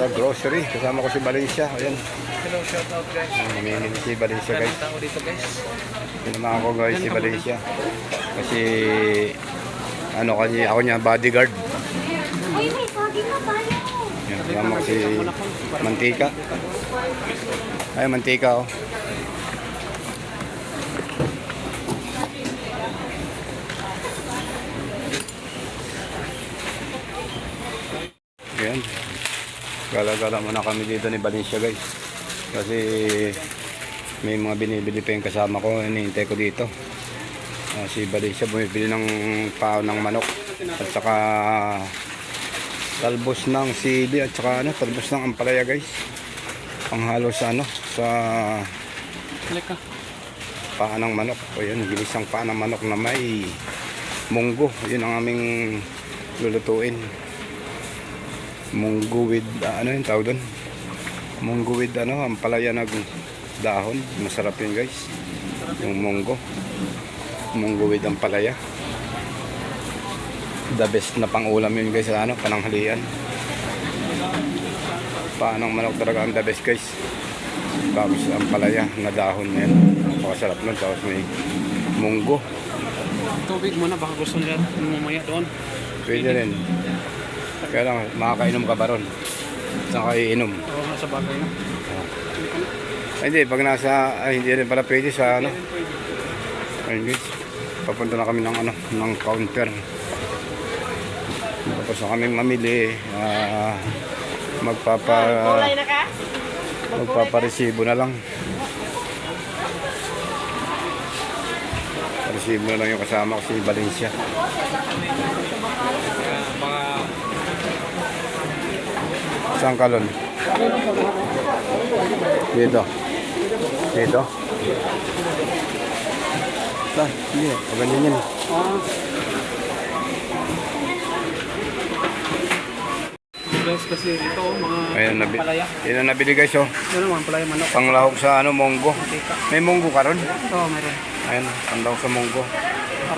sa grocery. Kasama ko si Valencia. Ayan. Hello, shout out guys. Namimili si Valencia guys. Maraming tao dito guys. Sinama ako guys si Valencia. Kasi ano kasi ako niya bodyguard. Uy, may saging na tayo. Yan, kasama ko si Mantika. Ay, Mantika oh. Yan. Gala-gala muna kami dito ni Valencia guys. Kasi may mga binibili pa yung kasama ko. Hinihintay ko dito. Si Valencia bumibili ng pao ng manok. At saka talbos ng sili. At saka talbos ng ampalaya guys. Panghalo sa sa paa ng manok. O yun, ginisang paa ng manok na may munggo. Yun ang aming lulutuin. Munggo with yung tawag doon, munggo with ampalaya na dahon. Masarap yun guys, yung munggo with ampalaya. The best na pang ulam yun guys, pananghalian. Paanong manok talaga ang the best guys. Tapos ampalaya na dahon yan, napakasarap nun. Tapos may munggo. Tubig muna, baka gusto nila mamaya doon. Pwede rin. Kaya lang, makakainom ka ba ron? Saan ka iinom? Oo nga, sa bagay na. Ay, hindi, pag nasa, hindi rin pala pwede sa ayun guys, papunta na kami ng counter. Tapos na kami mamili, magpaparesibo na lang. Paresibo na lang yung kasama ko si Valencia. Saan ka lon? Dito. Dito. Hindi. Pagandyan yan. Guys, kasi ito mga Ayan, palaya. Yan ang nabili guys oh. Ano mga palaya manok. Panglahok sa munggo. May munggo ka ron? Oo, meron. Ayan, panglahok sa munggo.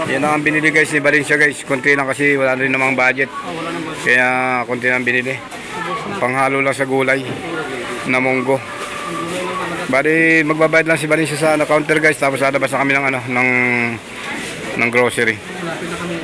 Yan ang binili guys ni Valencia guys. Konti lang kasi wala rin namang budget. Wala nang budget. Kaya konti lang binili. Panghalo lang sa gulay na munggo. Bali magbabayad lang si Valencia sa counter guys. Tapos lalabas na kami ng grocery. Malapit na kami